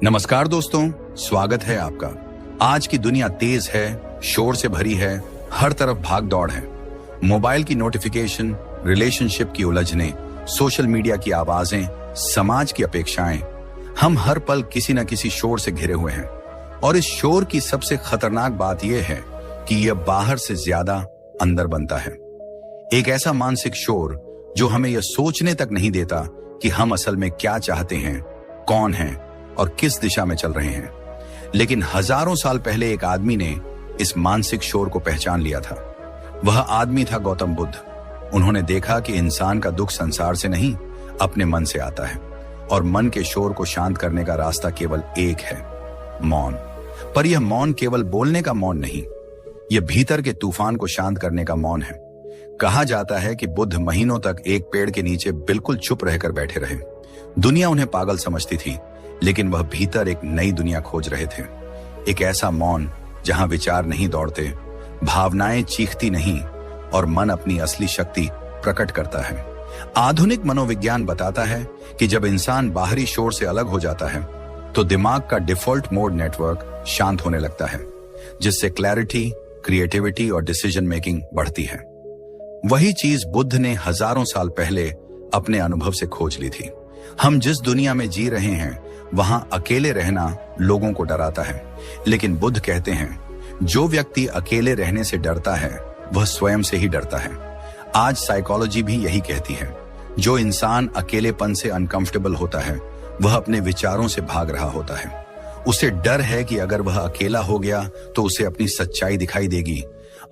नमस्कार दोस्तों, स्वागत है आपका। आज की दुनिया तेज है, शोर से भरी है, हर तरफ भाग दौड़ है। मोबाइल की नोटिफिकेशन, रिलेशनशिप की उलझने, सोशल मीडिया की आवाजें, समाज की अपेक्षाएं, हम हर पल किसी न किसी शोर से घिरे हुए हैं। और इस शोर की सबसे खतरनाक बात यह है कि यह बाहर से ज्यादा अंदर बनता है। एक ऐसा मानसिक शोर जो हमें यह सोचने तक नहीं देता कि हम असल में क्या चाहते हैं, कौन हैं और किस दिशा में चल रहे हैं। लेकिन हजारों साल पहले एक आदमी ने इस मानसिक शोर को पहचान लिया था। वह आदमी था गौतम बुद्ध। उन्होंने देखा कि इंसान का दुख संसार से नहीं, अपने मन से आता है, और मन के शोर को शांत करने का रास्ता केवल एक है, मौन। पर यह मौन केवल बोलने का मौन नहीं, यह भीतर के तूफान को शांत करने का मौन है। कहा जाता है कि बुद्ध महीनों तक एक पेड़ के नीचे बिल्कुल चुप रहकर बैठे रहे। दुनिया उन्हें पागल समझती थी, लेकिन वह भीतर एक नई दुनिया खोज रहे थे। एक ऐसा मौन जहां विचार नहीं दौड़ते, भावनाएं चीखती नहीं और मन अपनी असली शक्ति प्रकट करता है। आधुनिक मनोविज्ञान बताता है कि जब इंसान बाहरी शोर से अलग हो जाता है तो दिमाग का डिफॉल्ट मोड नेटवर्क शांत होने लगता है, जिससे क्लैरिटी, क्रिएटिविटी और डिसीजन मेकिंग बढ़ती है। वही चीज बुद्ध ने हजारों साल पहले अपने अनुभव से खोज ली थी। हम जिस दुनिया में जी रहे हैं वहां अकेले रहना लोगों को डराता है, लेकिन बुद्ध कहते हैं जो व्यक्ति अकेले रहने से डरता है वह स्वयं से ही डरता है। आज साइकोलॉजी भी यही कहती है, जो इंसान अकेलेपन से अनकंफर्टेबल होता है वह अपने विचारों से भाग रहा होता है। उसे डर है कि अगर वह अकेला हो गया तो उसे अपनी सच्चाई दिखाई देगी,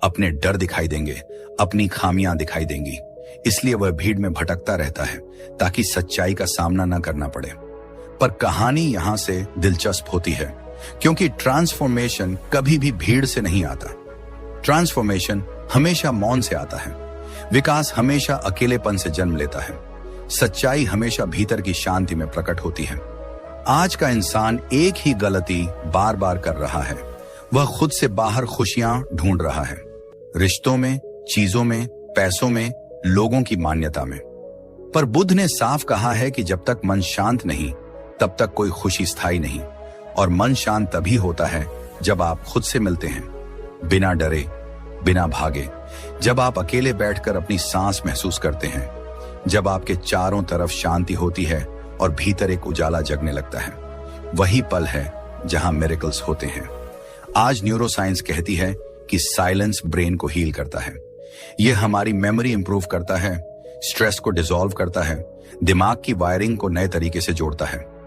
अपने डर दिखाई देंगे, अपनी खामियां दिखाई देंगी। इसलिए वह भीड़ में भटकता रहता है ताकि सच्चाई का सामना न करना पड़े। पर कहानी यहां से दिलचस्प होती है, क्योंकि ट्रांसफॉर्मेशन कभी भी भीड़ से नहीं आता। ट्रांसफॉर्मेशन हमेशा मौन से आता है। विकास हमेशा अकेलेपन से जन्म लेता है। सच्चाई हमेशा भीतर की शांति में प्रकट होती है। आज का इंसान एक ही गलती बार बार कर रहा है। वह खुद से बाहर खुशियां ढूंढ रहा है, रिश्तों में, चीजों में, पैसों में, लोगों की मान्यता में। पर बुद्ध ने साफ कहा है कि जब तक मन शांत नहीं तब तक कोई खुशी स्थायी नहीं। और मन शांत तभी होता है जब आप खुद से मिलते हैं, बिना डरे, बिना भागे। जब आप अकेले बैठकर अपनी सांस महसूस करते हैं, जब आपके चारों तरफ शांति होती है और भीतर एक उजाला जगने लगता है। वही पल है जहां मिरेकल्स होते हैं। आज न्यूरोसाइंस कहती है कि साइलेंस ब्रेन को हील करता है। यह हमारी मेमोरी इंप्रूव करता है, स्ट्रेस को डिसॉल्व करता है, दिमाग की वायरिंग को नए तरीके से जोड़ता है।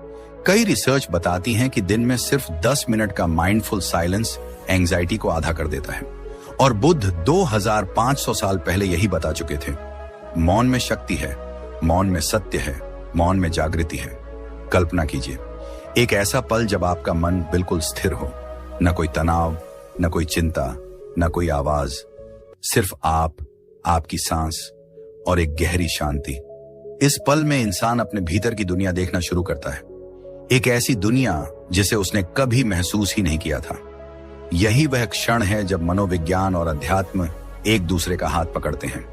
कई रिसर्च बताती हैं कि दिन में सिर्फ 10 मिनट का माइंडफुल साइलेंस एंजाइटी को आधा कर देता है। और बुद्ध 2500 साल पहले यही बता चुके थे। मौन में शक्ति है, मौन में सत्य है, मौन में जागृति है। कल्पना कीजिए एक ऐसा पल जब आपका मन बिल्कुल स्थिर हो, न कोई तनाव, न कोई चिंता, न कोई आवाज, सिर्फ आप, आपकी सांस और एक गहरी शांति। इस पल में इंसान अपने भीतर की दुनिया देखना शुरू करता है, एक ऐसी दुनिया जिसे उसने कभी महसूस ही नहीं किया था। यही वह क्षण है जब मनोविज्ञान और अध्यात्म एक दूसरे का हाथ पकड़ते हैं।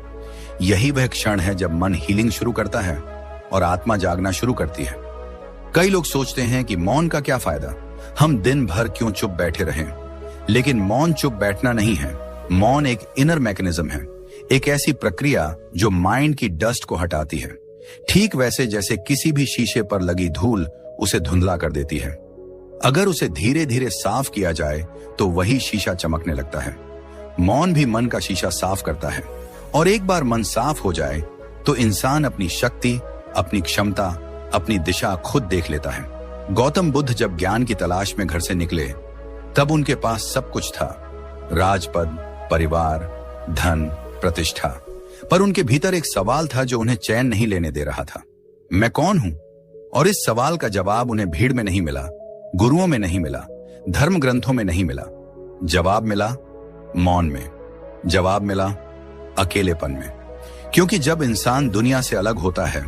यही वह क्षण है जब मन हीलिंग शुरू करता है और आत्मा जागना शुरू करती है। कई लोग सोचते हैं कि मौन का क्या फायदा, हम दिन भर क्यों चुप बैठे रहें। लेकिन मौन चुप बैठना नहीं है। मौन एक इनर मैकेनिज्म है, एक ऐसी प्रक्रिया जो माइंड की डस्ट को हटाती है, ठीक वैसे जैसे किसी भी शीशे पर लगी धूल उसे धुंधला कर देती है। अगर उसे धीरे धीरे साफ किया जाए तो वही शीशा चमकने लगता है। मौन भी मन का शीशा साफ करता है, और एक बार मन साफ हो जाए तो इंसान अपनी शक्ति, अपनी क्षमता, अपनी दिशा खुद देख लेता है। गौतम बुद्ध जब ज्ञान की तलाश में घर से निकले तब उनके पास सब कुछ था, राजपद, परिवार, धन, प्रतिष्ठा। पर उनके भीतर एक सवाल था जो उन्हें चैन नहीं लेने दे रहा था, मैं कौन हूं? और इस सवाल का जवाब उन्हें भीड़ में नहीं मिला, गुरुओं में नहीं मिला, धर्म ग्रंथों में नहीं मिला। जवाब मिला मौन में, जवाब मिला अकेलेपन में। क्योंकि जब इंसान दुनिया से अलग होता है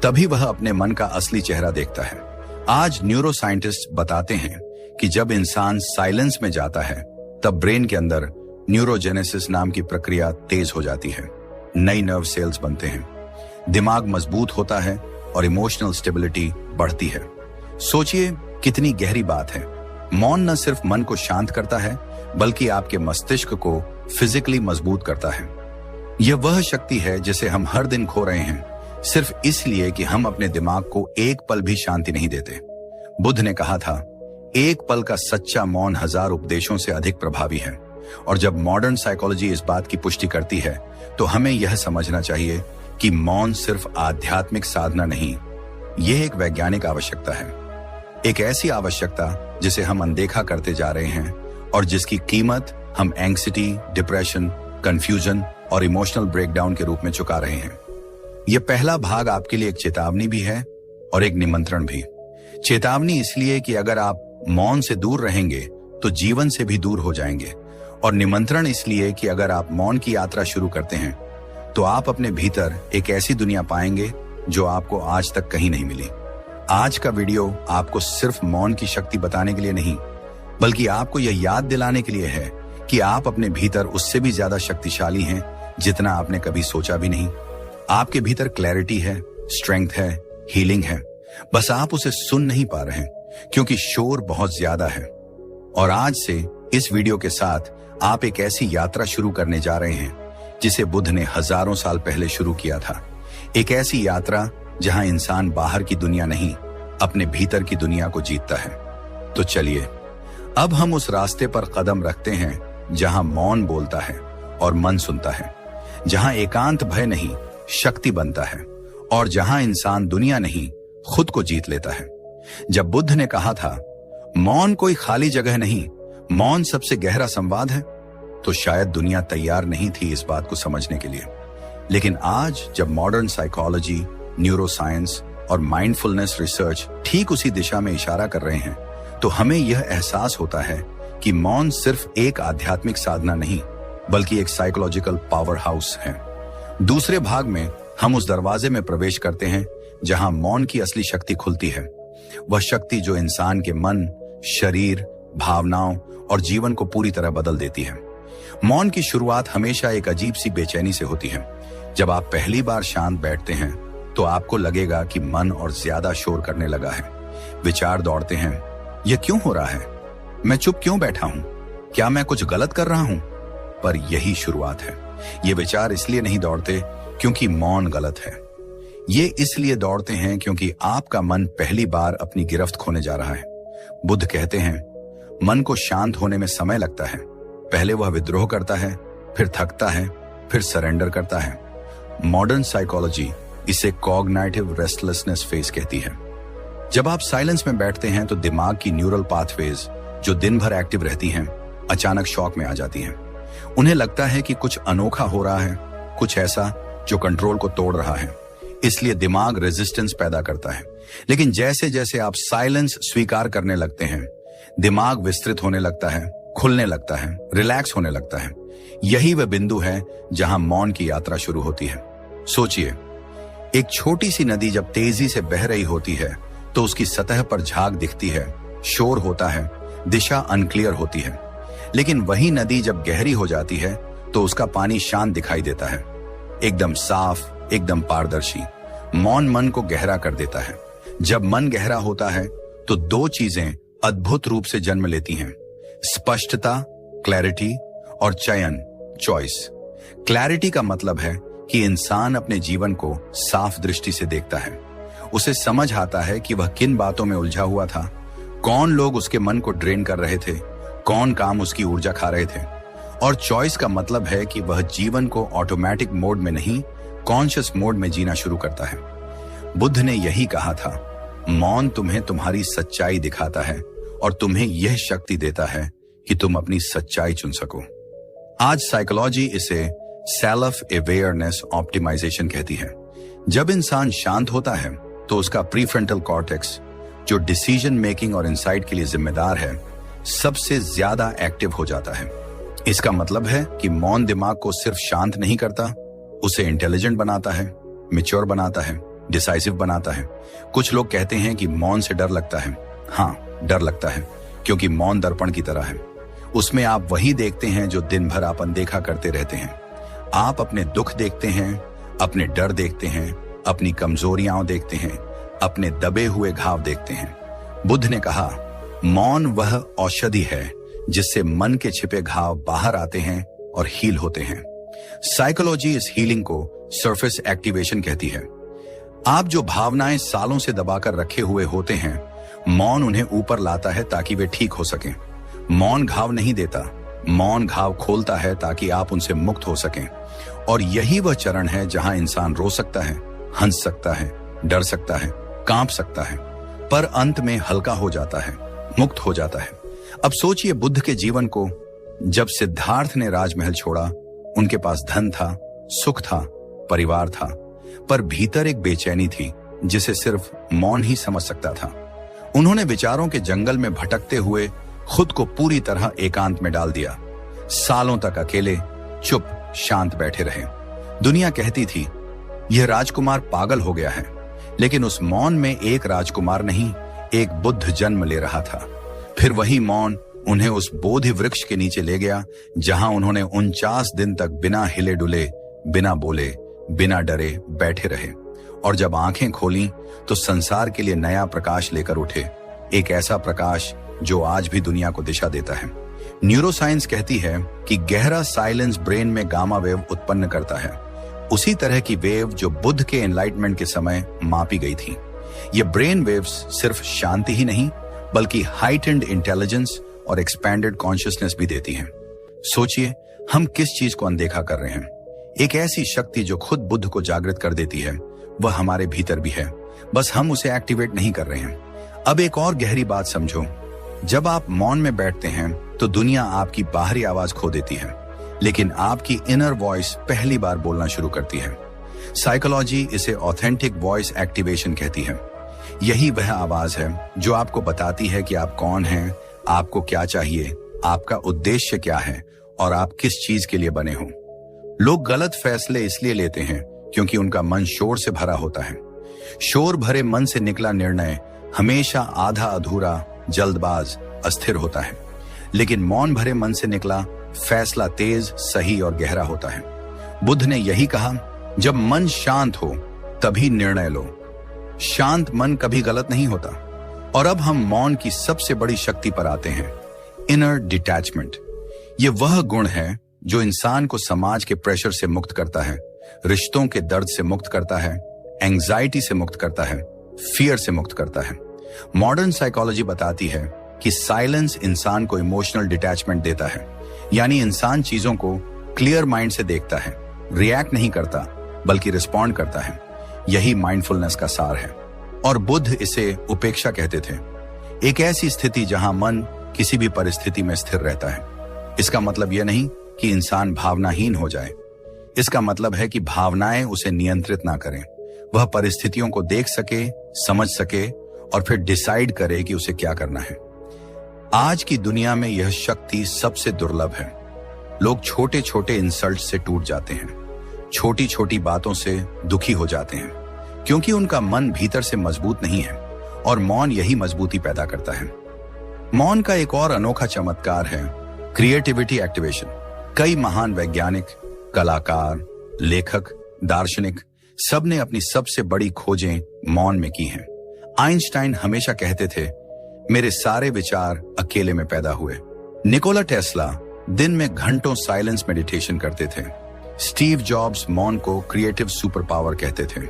तभी वह अपने मन का असली चेहरा देखता है। आज न्यूरोसाइंटिस्ट बताते हैं कि जब इंसान साइलेंस में जाता है तब ब्रेन के अंदर न्यूरोजेनेसिस नाम की प्रक्रिया तेज हो जाती है। नई नर्व सेल्स बनते हैं, दिमाग मजबूत होता है और इमोशनल स्टेबिलिटी बढ़ती है। सोचिए कितनी गहरी बात है। मौन न सिर्फ मन को शांत करता है बल्कि आपके मस्तिष्क को फिजिकली मजबूत करता है। यह वह शक्ति है जिसे हम हर दिन खो रहे हैं सिर्फ इसलिए कि हम अपने दिमाग को एक पल भी शांति नहीं देते। बुद्ध ने कहा था, एक पल का सच्चा मौन 1000 उपदेशों से अधिक प्रभावी है। और जब मॉडर्न साइकोलॉजी इस बात की पुष्टि करती है तो हमें यह समझना चाहिए कि मौन सिर्फ आध्यात्मिक साधना नहीं, यह एक वैज्ञानिक आवश्यकता है। एक ऐसी आवश्यकता जिसे हम अनदेखा करते जा रहे हैं और जिसकी कीमत हम एंग्जायटी, डिप्रेशन, कंफ्यूजन और इमोशनल ब्रेकडाउन के रूप में चुका रहे हैं। यह पहला भाग आपके लिए एक चेतावनी भी है और एक निमंत्रण भी। चेतावनी इसलिए कि अगर आप मौन से दूर रहेंगे तो जीवन से भी दूर हो जाएंगे, और निमंत्रण इसलिए कि अगर आप मौन की यात्रा शुरू करते हैं तो आप अपने भीतर एक ऐसी दुनिया पाएंगे जो आपको आज तक कहीं नहीं मिली। आज का वीडियो आपको सिर्फ मौन की शक्ति बताने के लिए नहीं, बल्कि आपको यह याद दिलाने के लिए है कि आप अपने भीतर उससे भी ज्यादा शक्तिशाली हैं जितना आपने कभी सोचा भी नहीं। आपके भीतर क्लैरिटी है, स्ट्रेंथ है, हीलिंग है, बस आप उसे सुन नहीं पा रहे हैं क्योंकि शोर बहुत ज्यादा है। और आज से इस वीडियो के साथ आप एक ऐसी यात्रा शुरू करने जा रहे हैं जिसे बुद्ध ने हजारों साल पहले शुरू किया था। एक ऐसी यात्रा जहां इंसान बाहर की दुनिया नहीं, अपने भीतर की दुनिया को जीतता है। तो चलिए अब हम उस रास्ते पर कदम रखते हैं जहां मौन बोलता है और मन सुनता है, जहां एकांत भय नहीं शक्ति बनता है, और जहां इंसान दुनिया नहीं खुद को जीत लेता है। जब बुद्ध ने कहा था मौन कोई खाली जगह नहीं, मौन सबसे गहरा संवाद है, तो शायद दुनिया तैयार नहीं थी इस बात को समझने के लिए। लेकिन आज जब मॉडर्न साइकोलॉजी, न्यूरोसाइंस और माइंडफुलनेस रिसर्च ठीक उसी दिशा में इशारा कर रहे हैं, तो हमें यह एहसास होता है कि मौन सिर्फ एक आध्यात्मिक साधना नहीं बल्कि एक साइकोलॉजिकल पावर हाउस है। दूसरे भाग में हम उस दरवाजे में प्रवेश करते हैं जहां मौन की असली शक्ति खुलती है, वह शक्ति जो इंसान के मन, शरीर, भावनाओं और जीवन को पूरी तरह बदल देती है। मौन की शुरुआत हमेशा एक अजीब सी बेचैनी से होती है। जब आप पहली बार शांत बैठते हैं तो आपको लगेगा कि मन और ज्यादा शोर करने लगा है। विचार दौड़ते हैं, यह क्यों हो रहा है, मैं चुप क्यों बैठा हूं, क्या मैं कुछ गलत कर रहा हूं? पर यही शुरुआत है। ये विचार इसलिए नहीं दौड़ते क्योंकि मौन गलत है, ये इसलिए दौड़ते हैं क्योंकि आपका मन पहली बार अपनी गिरफ्त खोने जा रहा है। बुद्ध कहते हैं मन को शांत होने में समय लगता है। पहले वह विद्रोह करता है, फिर थकता है, फिर सरेंडर करता है। मॉडर्न साइकोलॉजी इसे कॉग्निटिव रेस्टलेसनेस फेज कहती है। जब आप साइलेंस में बैठते हैं तो दिमाग की न्यूरल पाथवेज जो दिन भर एक्टिव रहती हैं, अचानक शॉक में आ जाती हैं। उन्हें लगता है कि कुछ अनोखा हो रहा है, कुछ ऐसा जो कंट्रोल को तोड़ रहा है। इसलिए दिमाग रेजिस्टेंस पैदा करता है। लेकिन जैसे जैसे आप साइलेंस स्वीकार करने लगते हैं, दिमाग विस्तृत होने लगता है, खुलने लगता है, रिलैक्स होने लगता है। यही वह बिंदु है जहां मौन की यात्रा शुरू होती है। सोचिए, एक छोटी सी नदी जब तेजी से बह रही होती है तो उसकी सतह पर झाग दिखती है, शोर होता है, दिशा अनक्लियर होती है। लेकिन वही नदी जब गहरी हो जाती है तो उसका पानी शांत दिखाई देता है, एकदम साफ, एकदम पारदर्शी। मौन मन को गहरा कर देता है। जब मन गहरा होता है तो दो चीजें अद्भुत रूप से जन्म लेती हैं, स्पष्टता, क्लैरिटी, और चयन, चॉइस। क्लैरिटी का मतलब है कि इंसान अपने जीवन को साफ दृष्टि से देखता है। उसे समझ आता है कि वह किन बातों में उलझा हुआ था, कौन लोग उसके मन को ड्रेन कर रहे थे, कौन काम उसकी ऊर्जा खा रहे थे। और चॉइस का मतलब है कि वह जीवन को ऑटोमेटिक मोड में नहीं, कॉन्शियस मोड में जीना शुरू करता है। बुद्ध ने यही कहा था, मौन तुम्हें तुम्हारी सच्चाई दिखाता है और तुम्हें यह शक्ति देता है कि तुम अपनी सच्चाई चुन सको। आज साइकोलॉजी इसे सेल्फ अवेयरनेस ऑप्टिमाइजेशन कहती है। जब इंसान शांत होता है तो उसका प्रीफ्रंटल कॉर्टेक्स, जो डिसीजन मेकिंग और इंसाइट के लिए जिम्मेदार है, सबसे ज्यादा एक्टिव हो जाता है। इसका मतलब है कि मौन दिमाग को सिर्फ शांत नहीं करता, उसे इंटेलिजेंट बनाता है, मैच्योर बनाता है, डिसाइसिव बनाता है। कुछ लोग कहते हैं कि मौन से डर लगता है। हाँ, डर लगता है क्योंकि मौन दर्पण की तरह है। उसमें आप वही देखते हैं जो दिन भर आप अनदेखा करते रहते हैं। आप अपने दुख देखते हैं, अपने डर देखते हैं, अपनी कमजोरियां देखते हैं, अपने दबे हुए घाव देखते हैं। बुद्ध ने कहा, मौन वह औषधि है जिससे मन के छिपे घाव बाहर आते हैं और हील होते हैं। साइकोलॉजी इस हीलिंग को सरफेस एक्टिवेशन कहती है। आप जो भावनाएं सालों से दबाकर रखे हुए होते हैं, मौन उन्हें ऊपर लाता है ताकि वे ठीक हो सकें। मौन घाव नहीं देता, मौन घाव खोलता है ताकि आप उनसे मुक्त हो सकें। और यही वह चरण है जहां इंसान रो सकता है, हंस सकता है, डर सकता है, कांप सकता है, पर अंत में हल्का हो जाता है, मुक्त हो जाता है। अब सोचिए बुद्ध के जीवन को। जब सिद्धार्थ ने राजमहल छोड़ा, उनके पास धन था, सुख था, परिवार था, पर भीतर एक बेचैनी थी जिसे सिर्फ मौन ही समझ सकता था। उन्होंने विचारों के जंगल में भटकते हुए खुद को पूरी तरह एकांत में डाल दिया। सालों तक अकेले, चुप, शांत बैठे रहे। दुनिया कहती थी यह राजकुमार पागल हो गया है, लेकिन उस मौन में एक राजकुमार नहीं, एक बुद्ध जन्म ले रहा था। फिर वही मौन उन्हें उस बोधि वृक्ष के नीचे ले गया जहां उन्होंने 49 दिन तक बिना हिले डुले, बिना बोले, बिना डरे बैठे रहे। और जब आंखें खोली तो संसार के लिए नया प्रकाश लेकर उठे, एक ऐसा प्रकाश जो आज भी दुनिया को दिशा देता है। न्यूरोसाइंस कहती है कि गहरा साइलेंस ब्रेन में गामा वेव उत्पन्न करता है, उसी तरह की वेव जो बुद्ध के एनलाइटमेंट के समय मापी गई थी। ये ब्रेन वेव्स सिर्फ शांति ही नहीं बल्कि हाइटेंड इंटेलिजेंस और एक्सपैंडेड कॉन्शियसनेस भी देती हैं। सोचिए हम किस चीज को अनदेखा कर रहे हैं। एक ऐसी शक्ति जो खुद बुद्ध को जागृत कर देती है, वह हमारे भीतर भी है, बस हम उसे एक्टिवेट नहीं कर रहे हैं। अब एक और गहरी बात समझो, जब आप मौन में बैठते हैं तो दुनिया आपकी बाहरी आवाज खो देती है, लेकिन आपकी इनर वॉइस पहली बार बोलना शुरू करती है। साइकोलॉजी इसे ऑथेंटिक वॉइस एक्टिवेशन कहती है। यही वह आवाज है जो आपको बताती है कि आप कौन हैं, आपको क्या चाहिए, आपका उद्देश्य क्या है और आप किस चीज के लिए बने हो। लोग गलत फैसले इसलिए लेते हैं क्योंकि उनका मन शोर से भरा होता है। शोर भरे मन से निकला निर्णय हमेशा आधा अधूरा, जल्दबाज, अस्थिर होता है, लेकिन मौन भरे मन से निकला फैसला तेज, सही और गहरा होता है। बुद्ध ने यही कहा, जब मन शांत हो तभी निर्णय लो। शांत मन कभी गलत नहीं होता। और अब हम मौन की सबसे बड़ी शक्ति पर आते हैं, इनर डिटैचमेंट। ये वह गुण है जो इंसान को समाज के प्रेशर से मुक्त करता है, रिश्तों के दर्द से मुक्त करता है, एंजाइटी से मुक्त करता है, फियर से मुक्त करता है। मॉडर्न साइकोलॉजी बताती है कि साइलेंस इंसान को इमोशनल डिटैचमेंट देता है, यानी इंसान चीजों को क्लियर माइंड से देखता है, रिएक्ट नहीं करता बल्कि रिस्पॉन्ड करता है। यही माइंडफुलनेस का सार है। और बुद्ध इसे उपेक्षा कहते थे, एक ऐसी स्थिति जहां मन किसी भी परिस्थिति में स्थिर रहता है। इसका मतलब यह नहीं कि इंसान भावनाहीन हो जाए, इसका मतलब है कि भावनाएं उसे नियंत्रित ना करें। वह परिस्थितियों को देख सके, समझ सके और फिर डिसाइड करे कि उसे क्या करना है। आज की दुनिया में यह शक्ति सबसे दुर्लभ है। लोग छोटे छोटे इंसल्ट से टूट जाते हैं, छोटी छोटी बातों से दुखी हो जाते हैं, क्योंकि उनका मन भीतर से मजबूत नहीं है। और मौन यही मजबूती पैदा करता है। मौन का एक और अनोखा चमत्कार है क्रिएटिविटी एक्टिवेशन। कई महान वैज्ञानिक, कलाकार, लेखक, दार्शनिक सबने अपनी सबसे बड़ी खोजें मौन में की हैं। आइंस्टाइन हमेशा कहते थे, मेरे सारे विचार अकेले में पैदा हुए। निकोला टेस्ला दिन में घंटों साइलेंस मेडिटेशन करते थे। स्टीव जॉब्स मौन को क्रिएटिव सुपर पावर कहते थे।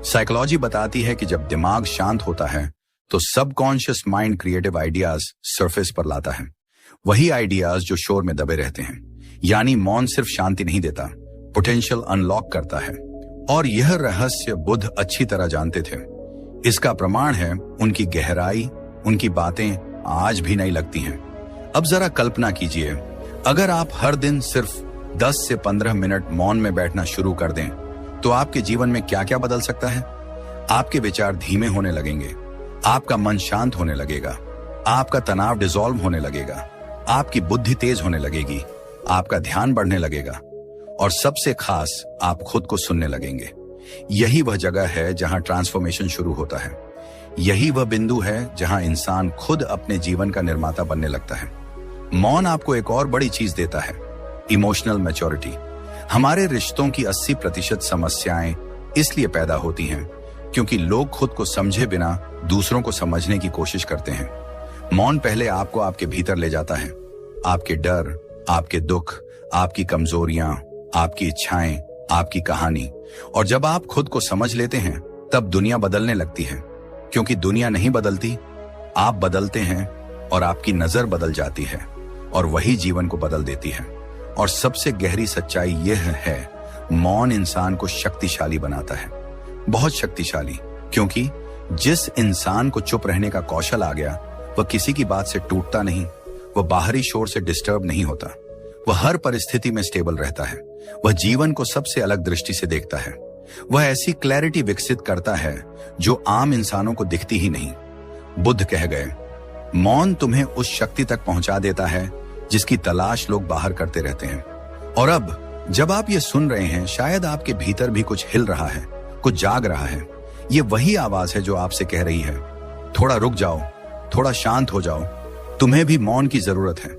साइकोलॉजी बताती है कि जब दिमाग शांत होता है तो subconscious mind creative ideas surface पर लाता है, वही आइडियाज जो शोर में दबे रहते हैं। यानी मौन सिर्फ शांति नहीं देता, पोटेंशियल अनलॉक करता है। और यह रहस्य बुद्ध अच्छी तरह जानते थे। इसका प्रमाण है उनकी गहराई, उनकी बातें आज भी नहीं लगती हैं। अब जरा कल्पना कीजिए, अगर आप हर दिन सिर्फ 10 से 15 मिनट मौन में बैठना शुरू कर दें तो आपके जीवन में क्या क्या बदल सकता है। आपके विचार धीमे होने लगेंगे, आपका मन शांत होने लगेगा, आपका तनाव डिसॉल्व होने लगेगा, आपकी बुद्धि तेज होने लगेगी, आपका ध्यान बढ़ने लगेगा और सबसे खास आप खुद को सुनने लगेंगे। यही वह जगह है जहां ट्रांसफॉर्मेशन शुरू होता है। यही वह बिंदु है जहां इंसान खुद अपने जीवन का निर्माता बनने लगता है। मौन आपको एक और बड़ी चीज देता है, इमोशनल मैच्योरिटी। हमारे रिश्तों की 80% समस्याएं इसलिए पैदा होती हैं क्योंकि लोग खुद को समझे बिना दूसरों को समझने की कोशिश करते हैं। मौन पहले आपको आपके भीतर ले जाता है, आपके डर, आपके दुख, आपकी कमजोरियां, आपकी इच्छाएं, आपकी कहानी। और जब आप खुद को समझ लेते हैं तब दुनिया बदलने लगती है, क्योंकि दुनिया नहीं बदलती, आप बदलते हैं और आपकी नजर बदल जाती है और वही जीवन को बदल देती है। और सबसे गहरी सच्चाई यह है, मौन इंसान को शक्तिशाली बनाता है, बहुत शक्तिशाली। क्योंकि जिस इंसान को चुप रहने का कौशल आ गया, वह किसी की बात से टूटता नहीं, वह बाहरी शोर से डिस्टर्ब नहीं होता, वह हर परिस्थिति में स्टेबल रहता है, वह जीवन को सबसे अलग दृष्टि से देखता है, वह ऐसी क्लैरिटी विकसित करता है जो आम इंसानों को दिखती ही नहीं। बुद्ध कह गए, मौन तुम्हें उस शक्ति तक पहुंचा देता है जिसकी तलाश लोग बाहर करते रहते हैं। और अब जब आप ये सुन रहे हैं, शायद आपके भीतर भी कुछ हिल रहा है, कुछ जाग रहा है। ये वही आवाज है जो आपसे कह रही है, थोड़ा रुक जाओ, थोड़ा शांत हो जाओ, तुम्हें भी मौन की जरूरत है।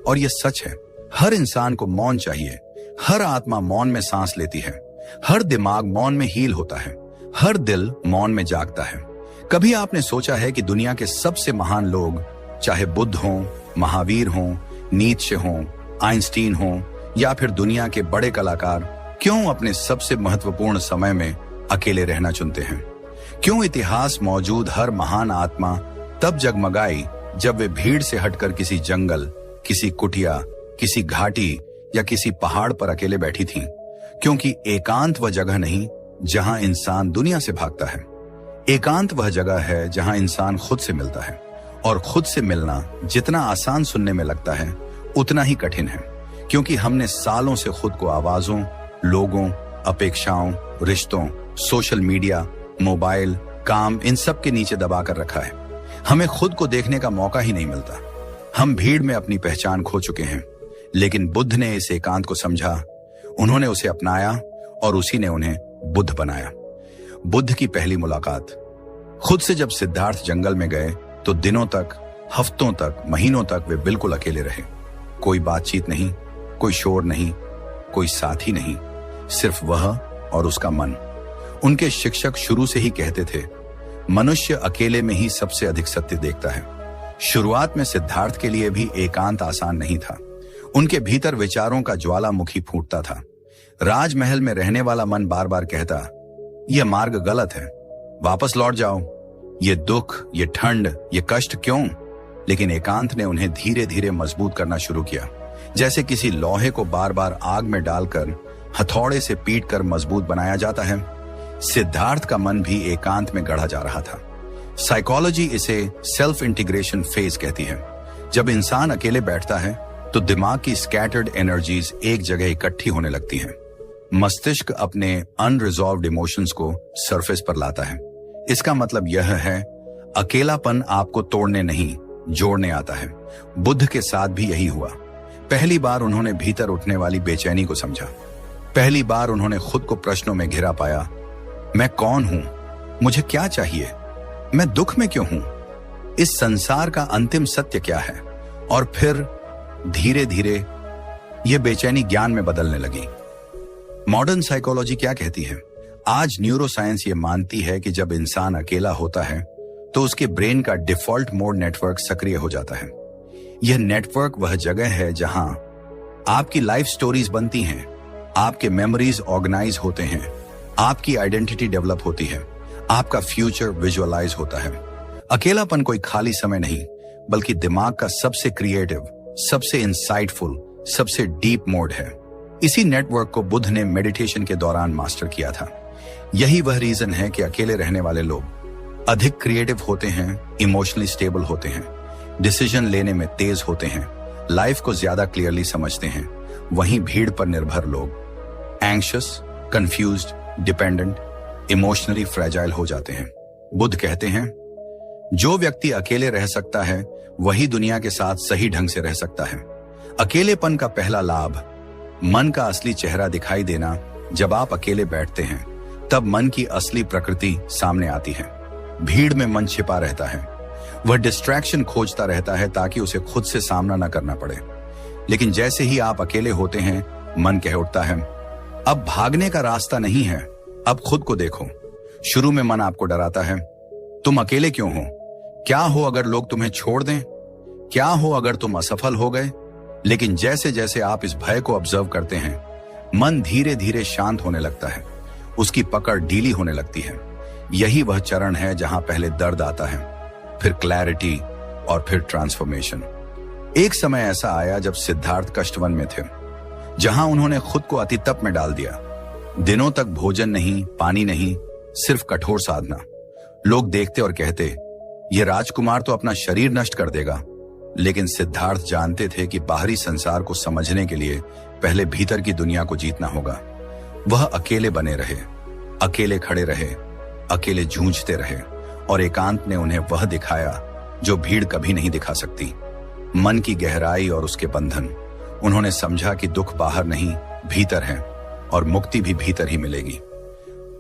और ये सच है, हर इंसान को मौन चाहिए। हर आत्मा मौन में सांस लेती है, हर दिमाग मौन में हील होता है, हर दिल मौन में जागता है। कभी आपने सोचा है कि दुनिया के सबसे महान लोग, चाहे बुद्ध हों, महावीर हों, नीत्शे हों, आइंस्टीन हों या फिर दुनिया के बड़े कलाकार, क्यों अपने सबसे महत्वपूर्ण समय में अकेले रहना चुनते हैं? क्यों इतिहास मौजूद हर महान आत्मा तब जगमगाई जब वे भीड़ से हटकर किसी जंगल, किसी कुटिया, किसी घाटी या किसी पहाड़ पर अकेले बैठी थीं? क्योंकि एकांत वह जगह नहीं जहां इंसान दुनिया से भागता है। एकांत वह जगह है जहां इंसान खुद से मिलता है। और खुद से मिलना जितना आसान सुनने में लगता है, उतना ही कठिन है, क्योंकि हमने सालों से खुद को आवाजों, लोगों, अपेक्षाओं, रिश्तों, सोशल मीडिया, मोबाइल, काम, इन सब के नीचे दबा कर रखा है। हमें खुद को देखने का मौका ही नहीं मिलता। हम भीड़ में अपनी पहचान खो चुके हैं। लेकिन बुद्ध ने इस एकांत को समझा, उन्होंने उसे अपनाया और उसी ने उन्हें बुद्ध बनाया। बुद्ध की पहली मुलाकात। खुद से जब सिद्धार्थ जंगल में गए तो दिनों तक, हफ्तों तक, महीनों तक वे बिल्कुल अकेले रहे। कोई बातचीत नहीं, कोई शोर नहीं, कोई साथी नहीं, सिर्फ वह और उसका मन। उनके शिक्षक शुरू से ही कहते थे, मनुष्य अकेले में ही सबसे अधिक सत्य देखता है। शुरुआत में सिद्धार्थ के लिए भी एकांत आसान नहीं था। उनके भीतर विचारों का ज्वालामुखी फूटता था। राजमहल में रहने वाला मन बार बार कहता, यह मार्ग गलत है, वापस लौट जाओ, ये दुख, ये ठंड, ये कष्ट क्यों? लेकिन एकांत ने उन्हें धीरे धीरे मजबूत करना शुरू किया, जैसे किसी लोहे को बार बार आग में डालकर हथौड़े से पीट कर मजबूत बनाया जाता है। सिद्धार्थ का मन भी एकांत में गढ़ा जा रहा था। साइकोलॉजी इसे सेल्फ इंटीग्रेशन फेज कहती है। जब इंसान अकेले बैठता है तो दिमाग की स्कैटर्ड एनर्जीज एक जगह इकट्ठी होने लगती हैं। मस्तिष्क अपने अनरिजॉल्व्ड इमोशंस को सरफेस पर लाता है। इसका मतलब यह है, अकेलापन आपको तोड़ने नहीं, जोड़ने आता है। बुद्ध के साथ भी यही हुआ। पहली बार उन्होंने भीतर उठने वाली बेचैनी को समझा। पहली बार उन्होंने खुद को प्रश्नों में घिरा पाया, मैं कौन हूं? मुझे क्या चाहिए? मैं दुख में क्यों हूं? इस संसार का अंतिम सत्य क्या है? और फिर धीरे धीरे यह बेचैनी ज्ञान में बदलने लगी। मॉडर्न साइकोलॉजी क्या कहती है? आज न्यूरोसाइंस ये मानती है कि जब इंसान अकेला होता है तो उसके ब्रेन का डिफॉल्ट मोड नेटवर्क सक्रिय हो जाता है। यह नेटवर्क वह जगह है जहां आपकी लाइफ स्टोरीज बनती हैं, आपके मेमोरीज ऑर्गेनाइज होते हैं, आपकी आइडेंटिटी डेवलप होती है, आपका फ्यूचर विजुअलाइज होता है। अकेलापन कोई खाली समय नहीं, बल्कि दिमाग का सबसे क्रिएटिव, सबसे इंसाइटफुल, सबसे डीप मोड है। इसी नेटवर्क को बुद्ध ने मेडिटेशन के दौरान मास्टर किया था। यही वह रीजन है कि अकेले रहने वाले लोग अधिक क्रिएटिव होते हैं, इमोशनली स्टेबल होते हैं, डिसीजन लेने में तेज होते हैं, लाइफ को ज्यादा क्लियरली समझते हैं। वहीं भीड़ पर निर्भर लोग anxious, confused, dependent, emotionally fragile हो जाते हैं। बुद्ध कहते हैं, जो व्यक्ति अकेले रह सकता है वही दुनिया के साथ सही ढंग से रह सकता है। अकेलेपन का पहला लाभ, मन का असली चेहरा दिखाई देना। जब आप अकेले बैठते हैं तब मन की असली प्रकृति सामने आती है। भीड़ में मन छिपा रहता है, वह डिस्ट्रैक्शन खोजता रहता है ताकि उसे खुद से सामना न करना पड़े। लेकिन जैसे ही आप अकेले होते हैं, मन कह उठता है, अब भागने का रास्ता नहीं है, अब खुद को देखो। शुरू में मन आपको डराता है, तुम अकेले क्यों हो? क्या हो अगर लोग तुम्हें छोड़ दें? क्या हो अगर तुम असफल हो गए? लेकिन जैसे जैसे आप इस भय को ऑब्जर्व करते हैं, मन धीरे धीरे शांत होने लगता है, उसकी पकड़ ढीली होने लगती है। यही वह चरण है जहां पहले दर्द आता है, फिर क्लैरिटी और फिर ट्रांसफॉर्मेशन। एक समय ऐसा आया जब सिद्धार्थ कष्टवन में थे, जहां उन्होंने खुद को अतितप में डाल दिया। दिनों तक भोजन नहीं, पानी नहीं, सिर्फ कठोर साधना। लोग देखते और कहते, ये राजकुमार तो अपना शरीर नष्ट कर देगा। लेकिन सिद्धार्थ जानते थे कि बाहरी संसार को समझने के लिए पहले भीतर की दुनिया को जीतना होगा। वह अकेले बने रहे, अकेले खड़े रहे, अकेले जूझते रहे, और एकांत ने उन्हें वह दिखाया जो भीड़ कभी नहीं दिखा सकती, मन की गहराई और उसके बंधन। उन्होंने समझा कि दुख बाहर नहीं, भीतर है, और मुक्ति भी भीतर ही मिलेगी।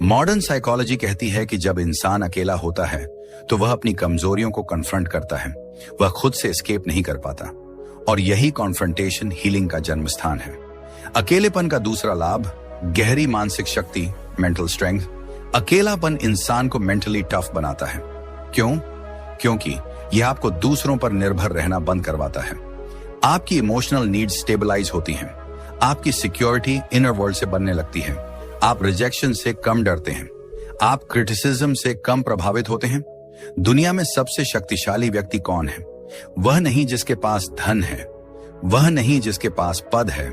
मॉडर्न साइकोलॉजी कहती है कि जब इंसान अकेला होता है तो वह अपनी कमजोरियों को कन्फ्रंट करता है, वह खुद से एस्केप नहीं कर पाता, और यही कॉन्फ्रंटेशन हीलिंग का जन्म स्थान है। अकेलेपन का दूसरा लाभ, गहरी मानसिक शक्ति, मेंटल स्ट्रेंथ। अकेलापन इंसान को मेंटली टफ बनाता है। क्यों? क्योंकि यह आपको दूसरों पर निर्भर रहना बंद करवाता है। आपकी इमोशनल नीड्स स्टेबलाइज होती हैं, आपकी सिक्योरिटी इनर वर्ल्ड से बनने लगती है, आप रिजेक्शन से कम डरते हैं, आप क्रिटिसिज्म से कम प्रभावित होते हैं। दुनिया में सबसे शक्तिशाली व्यक्ति कौन है? वह नहीं जिसके पास धन है, वह नहीं जिसके पास पद है,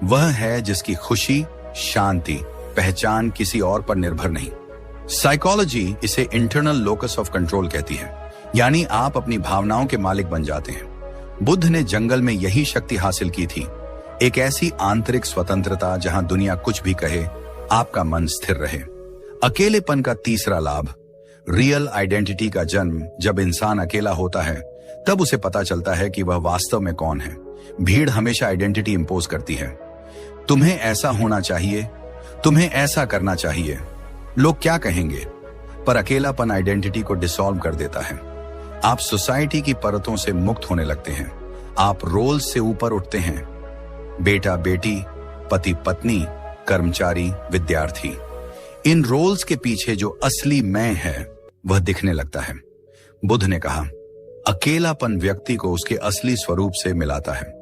वह है जिसकी खुशी, शांति, पहचान किसी और पर निर्भर नहीं। साइकोलॉजी इसे इंटरनल लोकस ऑफ कंट्रोल कहती है, यानी आप अपनी भावनाओं के मालिक बन जाते हैं। बुद्ध ने जंगल में यही शक्ति हासिल की थी, एक ऐसी आंतरिक स्वतंत्रता जहां दुनिया कुछ भी कहे, आपका मन स्थिर रहे। अकेलेपन का तीसरा लाभ, रियल आइडेंटिटी का जन्म। जब इंसान अकेला होता है तब उसे पता चलता है कि वह वास्तव में कौन है। भीड़ हमेशा आइडेंटिटी इंपोज करती है, तुम्हें ऐसा होना चाहिए, तुम्हें ऐसा करना चाहिए, लोग क्या कहेंगे। पर अकेलापन आइडेंटिटी को डिसॉल्व कर देता है। आप सोसाइटी की परतों से मुक्त होने लगते हैं, आप रोल से ऊपर उठते हैं, बेटा बेटी, पति पत्नी, कर्मचारी, विद्यार्थी। इन रोल्स के पीछे जो असली मैं है वह दिखने लगता है। बुद्ध ने कहा, अकेलापन व्यक्ति को उसके असली स्वरूप से मिलाता है।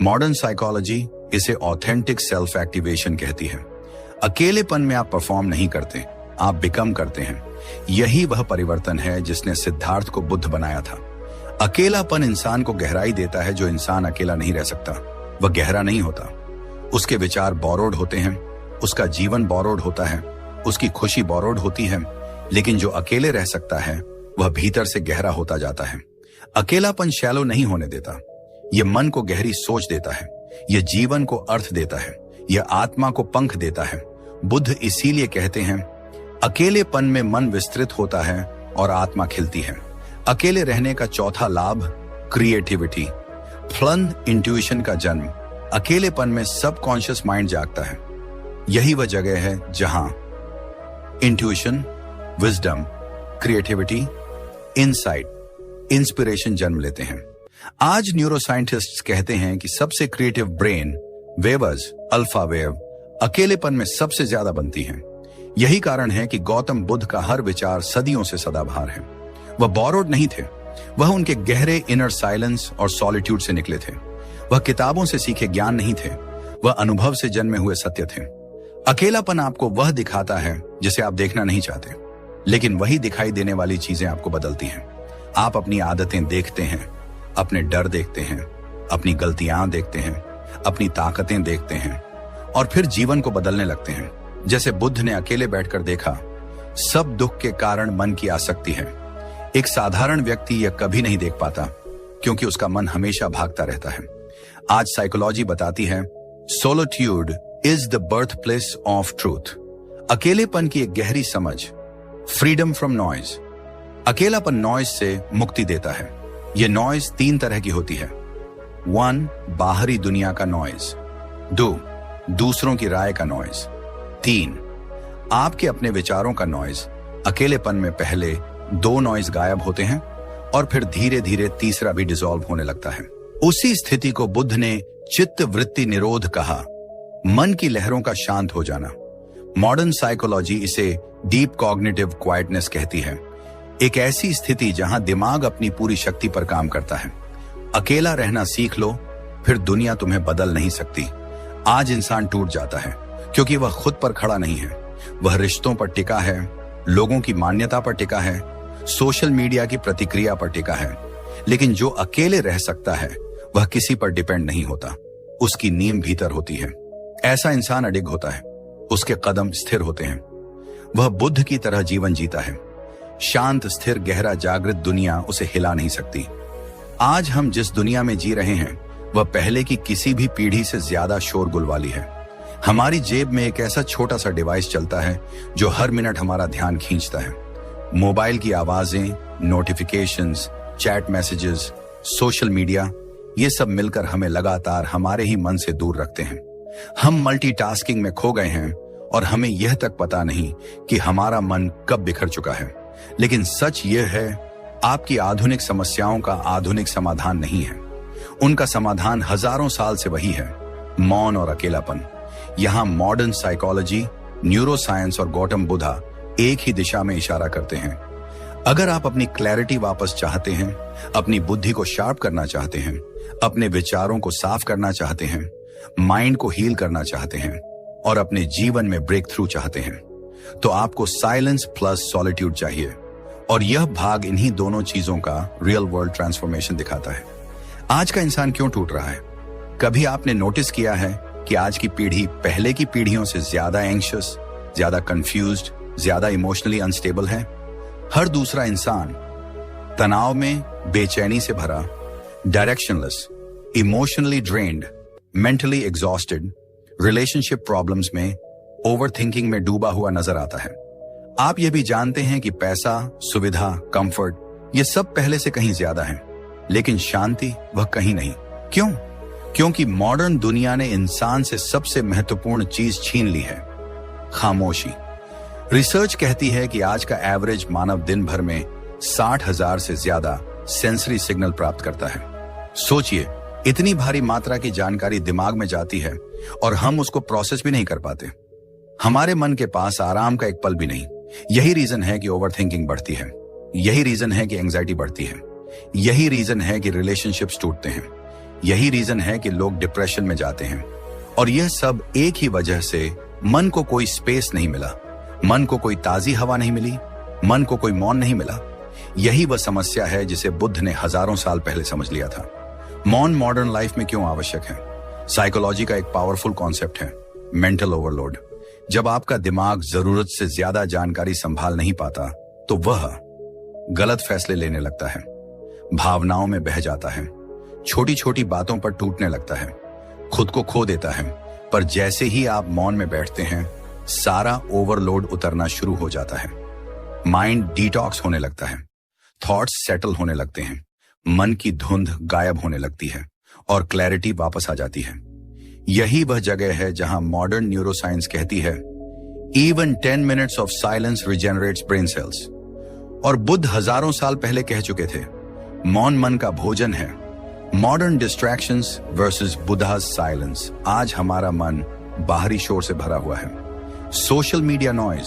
मॉडर्न साइकोलॉजी इसे ऑथेंटिक सेल्फ एक्टिवेशन कहती है। अकेलेपन में आप परफॉर्म नहीं करते, आप बिकम करते हैं। यही वह परिवर्तन है जिसने सिद्धार्थ को बुद्ध बनाया था। अकेलापन इंसान को गहराई देता है। जो इंसान अकेला नहीं रह सकता वह गहरा नहीं होता। उसके विचार बोरोड होते हैं, उसका जीवन बोरोड होता है, उसकी खुशी बोरोड होती है। लेकिन जो अकेले रह सकता है वह भीतर से गहरा होता जाता है। अकेलापन शैलो नहीं होने देता, यह मन को गहरी सोच देता है, यह जीवन को अर्थ देता है, यह आत्मा को पंख देता है। बुद्ध इसीलिए कहते हैं, अकेलेपन में मन विस्तृत होता है और आत्मा खिलती है। अकेले रहने का चौथा लाभ, क्रिएटिविटी, फ्लन इंट्यूशन का जन्म। अकेलेपन में सबकॉन्शियस माइंड जागता है। यही वह जगह है जहां intuition, wisdom, creativity, insight, inspiration जन्म लेते हैं। आज न्यूरोसाइंटिस्ट्स कहते हैं कि सबसे creative brain waves, alpha wave, अकेलेपन में सबसे ज्यादा बनती हैं। यही कारण है कि गौतम बुद्ध का हर विचार सदियों से सदाबहार है। वह बोरोड नहीं थे, वह उनके गहरे इनर साइलेंस और सॉलिट्यूड से निकले थे। वह किताबों से सीखे ज्ञान नहीं थे, वह अनुभव से जन्मे हुए सत्य थे। अकेलापन आपको वह दिखाता है जिसे आप देखना नहीं चाहते, लेकिन वही दिखाई देने वाली चीजें आपको बदलती हैं। आप अपनी आदतें देखते हैं, अपने डर देखते हैं, अपनी गलतियां देखते हैं, अपनी ताकतें देखते हैं, और फिर जीवन को बदलने लगते हैं। जैसे बुद्ध ने अकेले बैठकर देखा, सब दुख के कारण मन की आसक्ति है। एक साधारण व्यक्ति यह कभी नहीं देख पाता क्योंकि उसका मन हमेशा भागता रहता है। आज साइकोलॉजी बताती है, solitude is the birth place of truth. अकेलेपन की एक गहरी समझ, फ्रीडम फ्रॉम नॉइज। अकेलापन नॉइज से मुक्ति देता है। यह नॉइज तीन तरह की होती है। 1, बाहरी दुनिया का नॉइज। 2, दूसरों की राय का नॉइज। 3, आपके अपने विचारों का नॉइज। अकेलेपन में पहले 2 नॉइज गायब होते हैं और फिर धीरे धीरे तीसरा भी डिसॉल्व होने लगता है। उसी स्थिति को बुद्ध ने चित्त वृत्ति निरोध कहा, मन की लहरों का शांत हो जाना। मॉडर्न साइकोलॉजी इसे डीप कॉग्निटिव क्वाइटनेस कहती है, एक ऐसी स्थिति जहां दिमाग अपनी पूरी शक्ति पर काम करता है। अकेला रहना सीख लो, फिर दुनिया तुम्हें बदल नहीं सकती। आज इंसान टूट जाता है क्योंकि वह खुद पर खड़ा नहीं है। वह रिश्तों पर टिका है, लोगों की मान्यता पर टिका है, सोशल मीडिया की प्रतिक्रिया पर टिका है। लेकिन जो अकेले रह सकता है वह किसी पर डिपेंड नहीं होता, उसकी नींव भीतर होती है। ऐसा इंसान अडिग होता है, उसके कदम स्थिर होते हैं। वह बुद्ध की तरह जीवन जीता है। शांत, स्थिर, गहरा, जागृत दुनिया उसे हिला नहीं सकती। आज हम जिस दुनिया में जी रहे हैं वह पहले की किसी भी पीढ़ी से ज्यादा शोरगुल वाली है। हमारी जेब में एक ऐसा छोटा सा डिवाइस चलता है जो हर मिनट हमारा ध्यान खींचता है। मोबाइल की आवाजें, notifications, chat messages, social media, ये सब मिलकर हमें लगातार हमारे ही मन से दूर रखते हैं। हम मल्टीटास्किंग में खो गए हैं और हमें यह तक पता नहीं कि हमारा मन कब बिखर चुका है। लेकिन सच यह है, आपकी आधुनिक समस्याओं का आधुनिक समाधान नहीं है। उनका समाधान हजारों साल से वही है, मौन और अकेलापन। यहां मॉडर्न साइकोलॉजी, न्यूरोसाइंस और गौतम बुद्धा एक ही दिशा में इशारा करते हैं। अगर आप अपनी क्लैरिटी वापस चाहते हैं, अपनी बुद्धि को शार्प करना चाहते हैं, अपने विचारों को साफ करना चाहते हैं, माइंड को हील करना चाहते हैं और अपने जीवन में ब्रेक थ्रू चाहते हैं, तो आपको साइलेंस प्लस सॉलिट्यूड चाहिए। और यह भाग इन्हीं दोनों चीजों का रियल वर्ल्ड ट्रांसफॉर्मेशन दिखाता है। आज का इंसान क्यों टूट रहा है? कभी आपने नोटिस किया है कि आज की पीढ़ी पहले की पीढ़ियों से ज्यादा एंग्शियस, ज्यादा कंफ्यूज्ड, ज्यादा इमोशनली अनस्टेबल है? हर दूसरा इंसान तनाव में, बेचैनी से भरा, directionless, emotionally drained, mentally exhausted, relationship problems में, ओवरथिंकिंग में डूबा हुआ नजर आता है। आप ये भी जानते हैं कि पैसा, सुविधा, कंफर्ट, ये सब पहले से कहीं ज्यादा है, लेकिन शांति वह कहीं नहीं। क्यों? क्योंकि मॉडर्न दुनिया ने इंसान से सबसे महत्वपूर्ण चीज छीन ली है, खामोशी। रिसर्च कहती है कि आज का एवरेज मानव दिन भर में 60,000 से ज्यादा सेंसरी सिग्नल प्राप्त करता है। सोचिए, इतनी भारी मात्रा की जानकारी दिमाग में जाती है और हम उसको प्रोसेस भी नहीं कर पाते। हमारे मन के पास आराम का एक पल भी नहीं। यही रीजन है कि ओवरथिंकिंग बढ़ती है, यही रीजन है कि एंजाइटी बढ़ती है, यही रीजन है कि रिलेशनशिप्स टूटते हैं, यही रीजन है कि लोग डिप्रेशन में जाते हैं। और यह सब एक ही वजह से, मन को कोई स्पेस नहीं मिला, मन को कोई ताजी हवा नहीं मिली, मन को कोई मौन नहीं मिला। यही वह समस्या है जिसे बुद्ध ने हजारों साल पहले समझ लिया था। मौन मॉडर्न लाइफ में क्यों आवश्यक है? साइकोलॉजी का एक पावरफुल कॉन्सेप्ट है, मेंटल ओवरलोड। जब आपका दिमाग जरूरत से ज्यादा जानकारी संभाल नहीं पाता तो वह गलत फैसले लेने लगता है, भावनाओं में बह जाता है, छोटी छोटी बातों पर टूटने लगता है, खुद को खो देता है। पर जैसे ही आप मौन में बैठते हैं, सारा ओवरलोड उतरना शुरू हो जाता है। माइंड डिटॉक्स होने लगता है, थॉट्स सेटल होने लगते हैं, मन की धुंध गायब होने लगती है और क्लैरिटी वापस आ जाती है। यही वह जगह है जहां मॉडर्न न्यूरोसाइंस कहती है, even 10 minutes of silence regenerates brain cells. और बुद्ध हजारों साल पहले कह चुके थे, मौन मन का भोजन है। Modern distractions versus Buddha's silence. आज हमारा मन बाहरी शोर से भरा हुआ है, social media noise,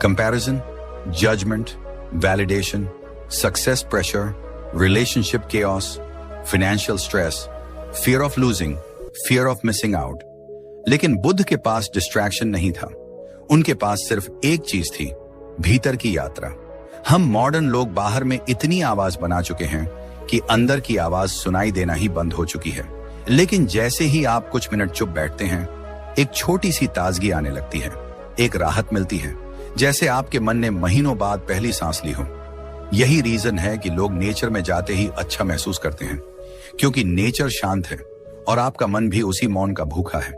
comparison, judgment, validation, success pressure, relationship chaos, financial stress, fear of losing, fear of missing out. लेकिन बुद्ध के पास डिस्ट्रैक्शन नहीं था, उनके पास सिर्फ एक चीज थी, भीतर की यात्रा। हम मॉडर्न लोग बाहर में इतनी आवाज बना चुके हैं कि अंदर की आवाज सुनाई देना ही बंद हो चुकी है। लेकिन जैसे ही आप कुछ मिनट चुप बैठते हैं, एक छोटी सी ताजगी आने लगती है, एक राहत मिलती है, जैसे आपके मन ने महीनों बाद पहली सांस ली हो। यही रीजन है कि लोग नेचर में जाते ही अच्छा महसूस करते हैं, क्योंकि नेचर शांत है और आपका मन भी उसी मौन का भूखा है।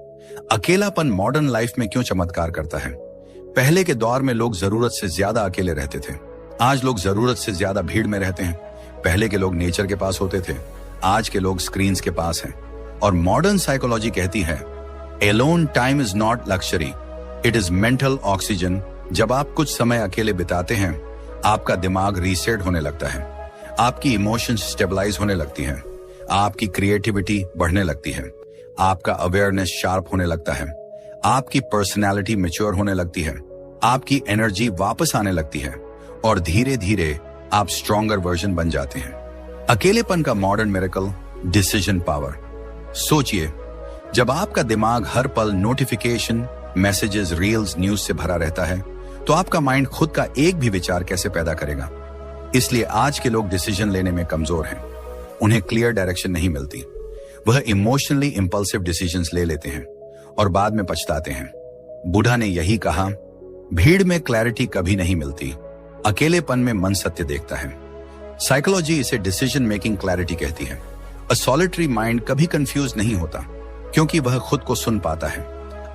अकेलापन मॉडर्न लाइफ में क्यों चमत्कार करता है? पहले के दौर में लोग जरूरत से ज्यादा अकेले रहते थे, आज लोग जरूरत से ज्यादा भीड़ में रहते हैं। पहले के लोग नेचर के पास होते थे, आज के लोग स्क्रीन्स के पास हैं। और मॉडर्न साइकोलॉजी कहती है, alone time is not luxury, it is mental oxygen. जब आप कुछ समय अकेले बिताते हैं, आपका दिमाग रीसेट होने लगता है, आपकी इमोशंस स्टेबलाइज होने लगती हैं, आपकी क्रिएटिविटी बढ़ने लगती है, आपका अवेयरनेस शार्प होने लगता है, आपकी पर्सनैलिटी मैच्योर होने लगती है, आपकी एनर्जी वापस आने लगती है और धीरे धीरे आप स्ट्रॉन्गर वर्जन बन जाते हैं। अकेलेपन का मॉडर्न मिरेकल, डिसीजन पावर। सोचिए, जब आपका दिमाग हर पल नोटिफिकेशन, मैसेजेस, रील्स, न्यूज से भरा रहता है तो आपका माइंड खुद का एक भी विचार कैसे पैदा करेगा। इसलिए आज के लोग डिसीजन लेने में कमजोर हैं। उन्हें क्लियर डायरेक्शन नहीं मिलती। वह इमोशनली इंपल्सिव डिसीजंस ले लेते हैं और बाद में पछताते हैं। बुद्धा ने यही कहा, भीड़ में क्लैरिटी कभी नहीं मिलती, अकेलेपन में मन सत्य देखता है। साइकोलॉजी इसे डिसीजन मेकिंग क्लैरिटी कहती है। अ सॉलिटरी माइंड कभी कंफ्यूज नहीं होता क्योंकि वह खुद को सुन पाता है।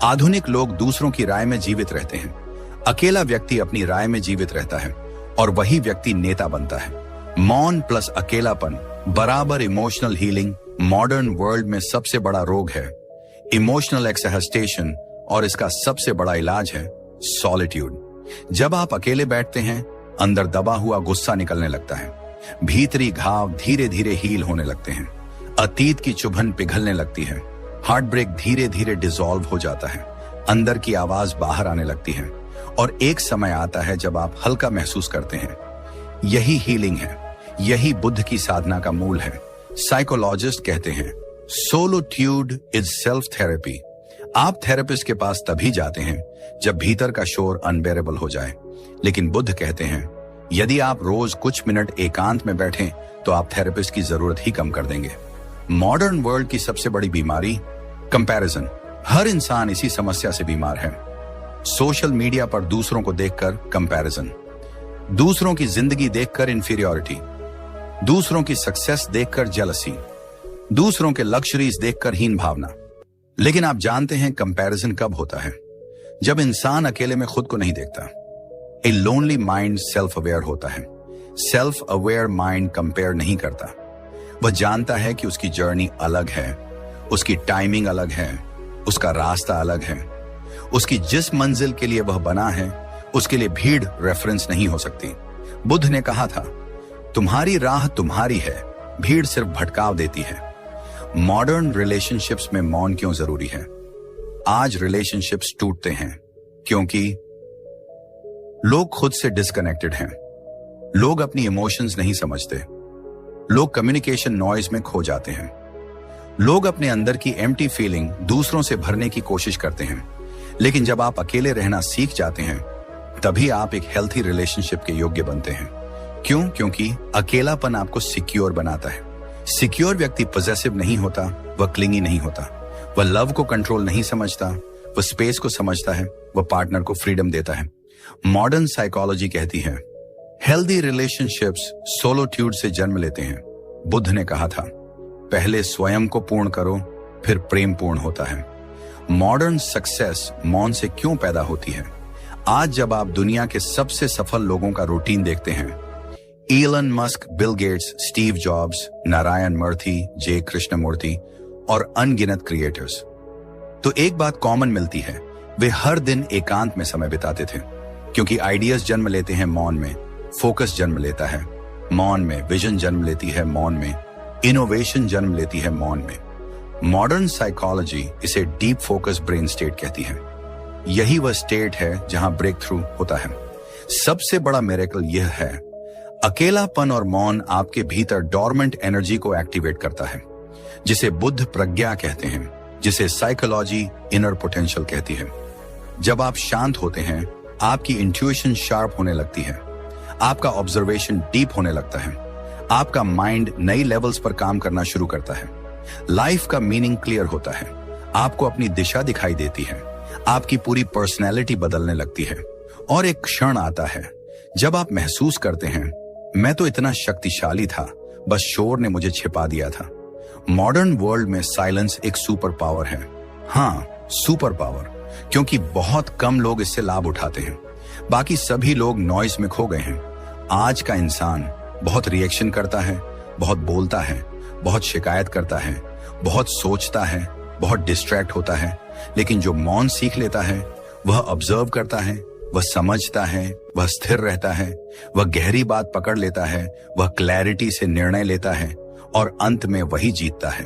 आधुनिक लोग दूसरों की राय में जीवित रहते हैं। अकेला व्यक्ति अपनी राय में जीवित रहता है और वही व्यक्ति नेता बनता है। मौन प्लस अकेलापन बराबर इमोशनल हीलिंग मॉडर्न वर्ल्ड में सबसे बड़ा रोग है। इमोशनल एक्सहस्टेशन, और इसका सबसे बड़ा इलाज है सॉलिट्यूड। जब आप अकेले बैठते हैं, अंदर दबा हुआ गुस्सा निकलने लगता है। भीतरी घाव धीरे धीरे हील होने लगते हैं। अतीत की चुभन पिघलने लगती है। हार्ट ब्रेक धीरे धीरे डिसॉल्व हो जाता है। अंदर की आवाज बाहर आने लगती है और एक समय आता है जब आप हल्का महसूस करते हैं। यही हीलिंग है, यही बुद्ध की साधना का मूल है। साइकोलॉजिस्ट कहते हैं, सोलोट्यूड इज सेल्फ थेरेपी। आप थेरेपिस्ट के पास तभी जाते हैं जब भीतर का शोर अनबेरेबल हो जाए। लेकिन बुद्ध कहते हैं, यदि आप रोज कुछ मिनट एकांत में बैठें तो आप थेरेपिस्ट की जरूरत ही कम कर देंगे। मॉडर्न वर्ल्ड की सबसे बड़ी बीमारी कंपैरिजन। हर इंसान इसी समस्या से बीमार है। सोशल मीडिया पर दूसरों को देखकर कंपैरिजन, दूसरों की जिंदगी देखकर इंफीरियरिटी, दूसरों की सक्सेस देखकर जेलसी, दूसरों के लग्जरीज देखकर हीन भावना। लेकिन आप जानते हैं कंपैरिजन कब होता है? जब इंसान अकेले में खुद को नहीं देखता। A lonely mind self aware होता है। सेल्फ अवेयर माइंड कंपेयर नहीं करता। वह जानता है कि उसकी जर्नी अलग है, उसकी टाइमिंग अलग है, उसका रास्ता अलग है। उसकी जिस मंजिल के लिए वह बना है, उसके लिए भीड़ रेफरेंस नहीं हो सकती। बुद्ध ने कहा था, तुम्हारी राह तुम्हारी है, भीड़ सिर्फ भटकाव देती है। मॉडर्न रिलेशनशिप्स में मौन क्यों जरूरी है? आज रिलेशनशिप्स टूटते हैं क्योंकि लोग खुद से डिस्कनेक्टेड हैं। लोग अपनी इमोशंस नहीं समझते। लोग कम्युनिकेशन नॉइज में खो जाते हैं। लोग अपने अंदर की एम्प्टी फीलिंग दूसरों से भरने की कोशिश करते हैं। लेकिन जब आप अकेले रहना सीख जाते हैं, तभी आप एक हेल्थी रिलेशनशिप के योग्य बनते हैं। क्यों? क्योंकि अकेलापन आपको सिक्योर बनाता है। सिक्योर व्यक्ति पॉसेसिव नहीं होता, वह क्लिंगी नहीं होता, वह लव को कंट्रोल नहीं समझता, वह स्पेस को समझता है, वह पार्टनर को फ्रीडम देता है। मॉडर्न साइकोलॉजी कहती है, हेल्दी रिलेशनशिप्स सोलोट्यूड से जन्म लेते हैं। बुद्ध ने कहा था, पहले स्वयं को पूर्ण करो, फिर प्रेम पूर्ण होता है। मॉडर्न सक्सेस मौन से क्यों पैदा होती है? आज जब आप दुनिया के सबसे सफल लोगों का रूटीन देखते हैं, Elon Musk, Bill Gates, Steve Jobs, Narayana Murthy, J Krishnamurti और अनगिनत क्रिएटर्स, तो एक बात कॉमन मिलती है, वे हर दिन एकांत में समय बिताते थे। क्योंकि आइडियाज जन्म लेते हैं मौन में, फोकस जन्म लेता है मौन में, विजन जन्म लेती है मौन में, इनोवेशन जन्म लेती है मौन में। मॉडर्न साइकोलॉजी इसे डीप फोकस ब्रेन स्टेट कहती है। यही वह स्टेट है जहां ब्रेक थ्रू होता है। सबसे बड़ा मिरेकल यह है, अकेलापन और मौन आपके भीतर डॉर्मेंट एनर्जी को एक्टिवेट करता है, जिसे बुद्ध प्रज्ञा कहते हैं, जिसे साइकोलॉजी इनर पोटेंशियल कहती है। जब आप शांत होते हैं, आपकी इंट्यूशन शार्प होने लगती है, आपका ऑब्जर्वेशन डीप होने लगता है, आपका माइंड नई लेवल्स पर काम करना शुरू करता है, लाइफ का मीनिंग क्लियर होता है, आपको अपनी दिशा दिखाई देती है, आपकी पूरी पर्सनैलिटी बदलने लगती है। और एक क्षण आता है जब आप महसूस करते हैं, मैं तो इतना शक्तिशाली था, बस शोर ने मुझे छिपा दिया था। मॉडर्न वर्ल्ड में साइलेंस एक सुपर पावर है। हाँ, सुपर पावर, क्योंकि बहुत कम लोग इससे लाभ उठाते हैं। बाकी सभी लोग नॉइज में खो गए हैं। आज का इंसान बहुत रिएक्शन करता है, बहुत बोलता है, बहुत शिकायत करता है, बहुत सोचता है, बहुत डिस्ट्रैक्ट होता है। लेकिन जो मौन सीख लेता है, वह ऑब्जर्व करता है, वह समझता है, वह स्थिर रहता है, वह गहरी बात पकड़ लेता है, वह क्लैरिटी से निर्णय लेता है और अंत में वही जीतता है।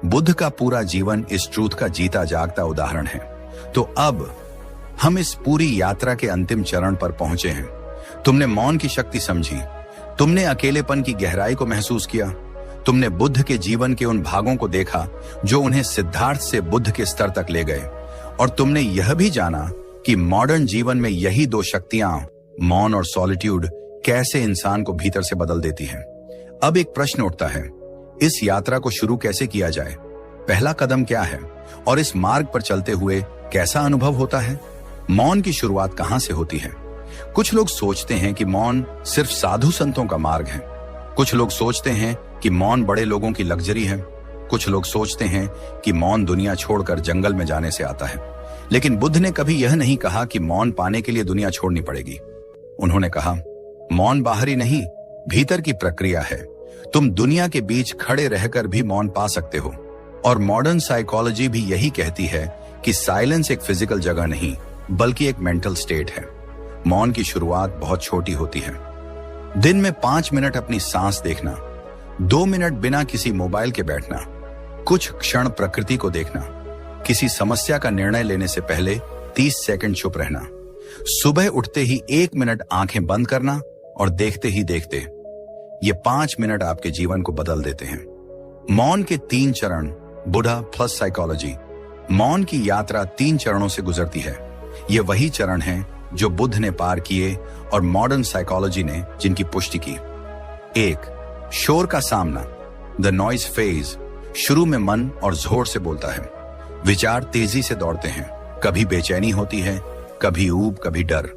बुद्ध का पूरा जीवन इस ट्रूथ का जीता जागता उदाहरण है। तो अब हम इस पूरी यात्रा के अंतिम चरण पर पहुंचे हैं। तुमने मौन की शक्ति समझी, तुमने अकेलेपन की गहराई को महसूस किया, तुमने बुद्ध के जीवन के उन भागों को देखा जो उन्हें सिद्धार्थ से बुद्ध के स्तर तक ले गए, और तुमने यह भी जाना कि मॉडर्न जीवन में यही दो शक्तियां, मौन और सॉलिट्यूड, कैसे इंसान को भीतर से बदल देती हैं। अब एक प्रश्न उठता है, इस यात्रा को शुरू कैसे किया जाए? पहला कदम क्या है और इस मार्ग पर चलते हुए कैसा अनुभव होता है? मौन की शुरुआत कहां से होती है? कुछ लोग सोचते हैं कि मौन सिर्फ साधु संतों का मार्ग है। कुछ लोग सोचते हैं कि मौन बड़े लोगों की लग्जरी है। कुछ लोग सोचते हैं कि मौन दुनिया छोड़कर जंगल में जाने से आता है। लेकिन बुद्ध ने कभी यह नहीं कहा कि मौन पाने के लिए दुनिया छोड़नी पड़ेगी। उन्होंने कहा, मौन बाहरी नहीं, भीतर की प्रक्रिया है। तुम दुनिया के बीच खड़े रहकर भी मौन पा सकते हो। और मॉडर्न साइकोलॉजी भी यही कहती है कि साइलेंस एक फिजिकल जगह नहीं, बल्कि एक मेंटल स्टेट है। मौन की शुरुआत बहुत छोटी होती है। दिन में 5 मिनट अपनी सांस देखना, 2 मिनट बिना किसी मोबाइल के बैठना, कुछ क्षण प्रकृति को देखना, किसी समस्या का निर्णय लेने से पहले 30 सेकंड चुप रहना, सुबह उठते ही 1 मिनट आंखें बंद करना, और देखते ही देखते ये 5 मिनट आपके जीवन को बदल देते हैं। मौन के 3 चरण, बुद्धा प्लस साइकोलॉजी। मौन की यात्रा 3 चरणों से गुजरती है। ये वही चरण हैं जो बुद्ध ने पार किए और मॉडर्न साइकोलॉजी ने जिनकी पुष्टि की। 1. शोर का सामना, द नॉइज फेज। शुरू में मन और जोर से बोलता है, विचार तेजी से दौड़ते हैं, कभी बेचैनी होती है, कभी ऊब, कभी डर।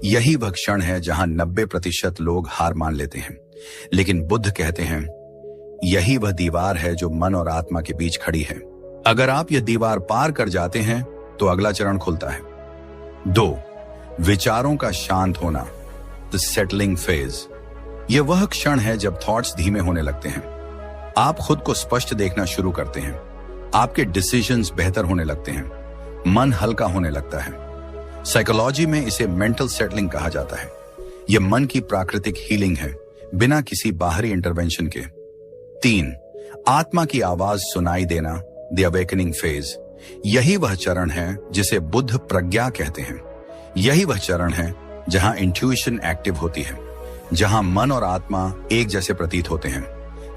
यही वह क्षण है जहां 90% लोग हार मान लेते हैं। लेकिन बुद्ध कहते हैं, यही वह दीवार है जो मन और आत्मा के बीच खड़ी है। अगर आप यह दीवार पार कर जाते हैं तो अगला चरण खुलता है। 2. विचारों का शांत होना, द सेटलिंग फेज। यह वह क्षण है जब थॉट्स धीमे होने लगते हैं। आप खुद को स्पष्ट देखना शुरू करते हैं, आपके डिसीजंस बेहतर होने लगते हैं, मन हल्का होने लगता है। साइकोलॉजी में इसे मेंटल सेटलिंग कहा जाता है। यह मन की प्राकृतिक हीलिंग है, बिना किसी बाहरी इंटरवेंशन के। 3. आत्मा की आवाज सुनाई देना, द अवेकनिंग फेज। यही वह चरण है जिसे बुद्ध प्रज्ञा कहते हैं। यही वह चरण है जहां इंट्यूशन एक्टिव होती है, जहां मन और आत्मा एक जैसे प्रतीत होते हैं,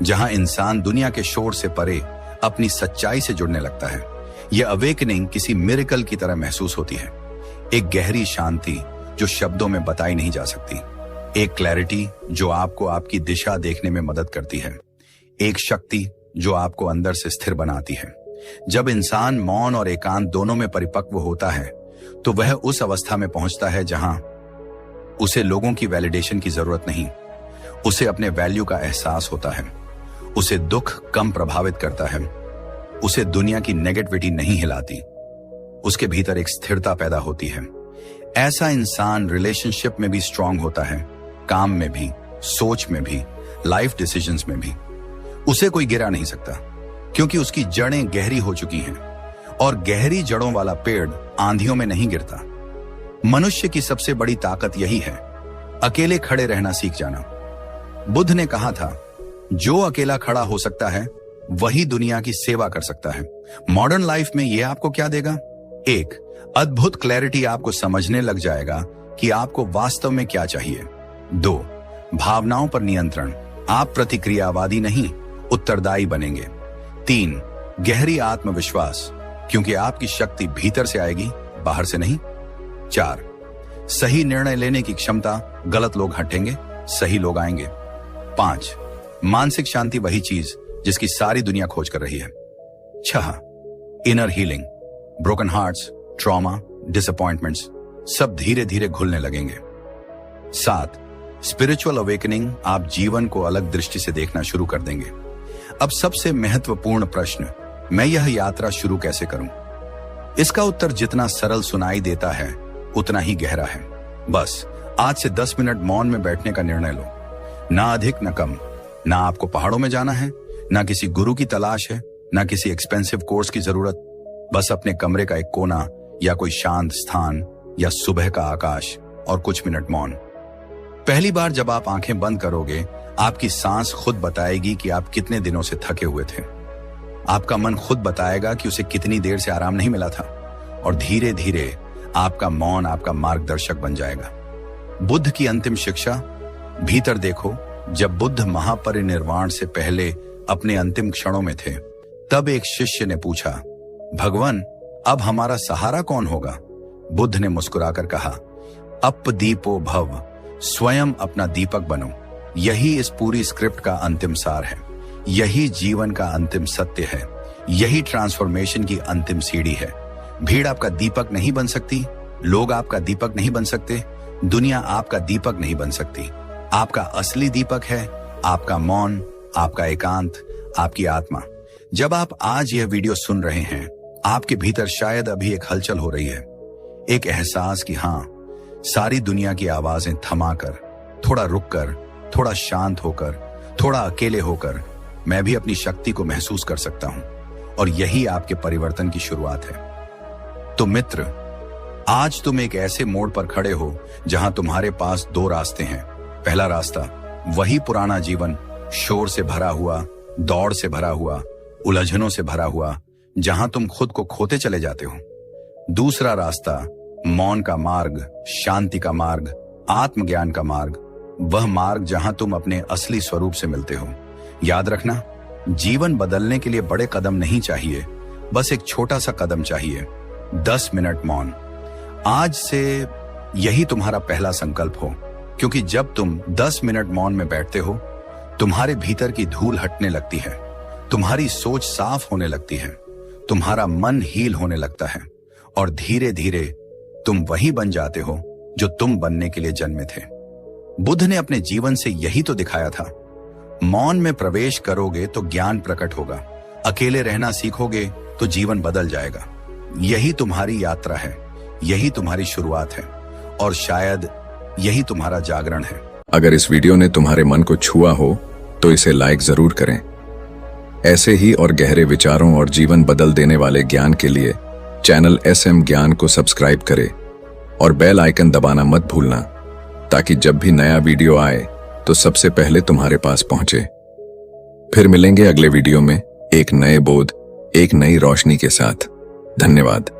जहां इंसान दुनिया के शोर से परे अपनी सच्चाई से जुड़ने लगता है। यह अवेकनिंग किसी मिरेकल की तरह महसूस होती है। एक गहरी शांति जो शब्दों में बताई नहीं जा सकती, एक क्लैरिटी जो आपको आपकी दिशा देखने में मदद करती है, एक शक्ति जो आपको अंदर से स्थिर बनाती है। जब इंसान मौन और एकांत दोनों में परिपक्व होता है तो वह उस अवस्था में पहुंचता है जहां उसे लोगों की वैलिडेशन की जरूरत नहीं, उसे अपने वैल्यू का एहसास होता है, उसे दुख कम प्रभावित करता है, उसे दुनिया की नेगेटिविटी नहीं हिलाती, उसके भीतर एक स्थिरता पैदा होती है। ऐसा इंसान रिलेशनशिप में भी स्ट्रांग होता है, काम में भी, सोच में भी, लाइफ डिसीजंस में भी। उसे कोई गिरा नहीं सकता क्योंकि उसकी जड़ें गहरी हो चुकी हैं, और गहरी जड़ों वाला पेड़ आंधियों में नहीं गिरता। मनुष्य की सबसे बड़ी ताकत यही है, अकेले खड़े रहना सीख जाना। बुद्ध ने कहा था, जो अकेला खड़ा हो सकता है वही दुनिया की सेवा कर सकता है। मॉडर्न लाइफ में यह आपको क्या देगा? 1. अद्भुत क्लैरिटी, आपको समझने लग जाएगा कि आपको वास्तव में क्या चाहिए। 2. भावनाओं पर नियंत्रण, आप प्रतिक्रियावादी नहीं, उत्तरदायी बनेंगे। 3. गहरी आत्मविश्वास, क्योंकि आपकी शक्ति भीतर से आएगी, बाहर से नहीं। 4. सही निर्णय लेने की क्षमता, गलत लोग हटेंगे, सही लोग आएंगे। 5. मानसिक शांति, वही चीज जिसकी सारी दुनिया खोज कर रही है। 6. Inner healing, broken hearts, trauma, disappointments सब धीरे धीरे घुलने लगेंगे। 7. स्पिरिचुअल अवेकनिंग, आप जीवन को अलग दृष्टि से देखना शुरू कर देंगे। अब सबसे महत्वपूर्ण प्रश्न, मैं यह यात्रा शुरू कैसे करूं? इसका उत्तर जितना सरल सुनाई देता है उतना ही गहरा है। बस आज से 10 मिनट मौन में बैठने का निर्णय लो, ना अधिक न कम। ना आपको पहाड़ों में जाना है, ना किसी गुरु की तलाश है, ना किसी एक्सपेंसिव कोर्स की जरूरत। बस अपने कमरे का एक कोना या कोई शांत स्थान या सुबह का आकाश और कुछ मिनट मौन। पहली बार जब आप आंखें बंद करोगे, आपकी सांस खुद बताएगी कि आप कितने दिनों से थके हुए थे। आपका मन खुद बताएगा कि उसे कितनी देर से आराम नहीं मिला था। और धीरे धीरे आपका मौन आपका मार्गदर्शक बन जाएगा। बुद्ध की अंतिम शिक्षा, भीतर देखो। जब बुद्ध महापरिनिर्वाण से पहले अपने अंतिम क्षणों में थे, तब एक शिष्य ने पूछा, भगवान, अब हमारा सहारा कौन होगा? बुद्ध ने मुस्कुराकर कहा, अपदीपो भव, स्वयं अपना दीपक बनो। यही इस पूरी स्क्रिप्ट का अंतिम सार है। यही जीवन का अंतिम सत्य है। यही ट्रांसफॉर्मेशन की अंतिम सीढ़ी है। भीड़ आपका दीपक नहीं बन सकती, लोग आपका दीपक नहीं बन सकते, दुनिया आपका दीपक नहीं बन सकती। आपका असली दीपक है आपका मौन, आपका एकांत, आपकी आत्मा। जब आप आज यह वीडियो सुन रहे हैं, आपके भीतर शायद अभी एक हलचल हो रही है, एक एहसास कि हाँ, सारी दुनिया की आवाजें थमाकर, थोड़ा रुककर, थोड़ा शांत होकर, थोड़ा अकेले होकर मैं भी अपनी शक्ति को महसूस कर सकता हूं, और यही आपके परिवर्तन की शुरुआत है। तो मित्र, आज तुम एक ऐसे मोड़ पर खड़े हो जहां तुम्हारे पास दो रास्ते हैं। पहला रास्ता वही पुराना जीवन, शोर से भरा हुआ, दौड़ से भरा हुआ, उलझनों से भरा हुआ, जहां तुम खुद को खोते चले जाते हो। दूसरा रास्ता मौन का मार्ग, शांति का मार्ग, आत्मज्ञान का मार्ग, वह मार्ग जहां तुम अपने असली स्वरूप से मिलते हो। याद रखना, जीवन बदलने के लिए बड़े कदम नहीं चाहिए, बस एक छोटा सा कदम चाहिए, 10 मिनट मौन। आज से यही तुम्हारा पहला संकल्प हो, क्योंकि जब तुम 10 मिनट मौन में बैठते हो, तुम्हारे भीतर की धूल हटने लगती है, तुम्हारी सोच साफ होने लगती है, तुम्हारा मन हील होने लगता है, और धीरे धीरे तुम वही बन जाते हो जो तुम बनने के लिए जन्मे थे। बुद्ध ने अपने जीवन से यही तो दिखाया था। मौन में प्रवेश करोगे तो ज्ञान प्रकट होगा, अकेले रहना सीखोगे तो जीवन बदल जाएगा। यही तुम्हारी यात्रा है, यही तुम्हारी शुरुआत है, और शायद यही तुम्हारा जागरण है। अगर इस वीडियो ने तुम्हारे मन को छुआ हो तो इसे लाइक जरूर करें। ऐसे ही और गहरे विचारों और जीवन बदल देने वाले ज्ञान के लिए चैनल SM ज्ञान को सब्सक्राइब करें और बेल आइकन दबाना मत भूलना, ताकि जब भी नया वीडियो आए तो सबसे पहले तुम्हारे पास पहुंचे। फिर मिलेंगे अगले वीडियो में एक नए बोध, एक नई रोशनी के साथ। धन्यवाद।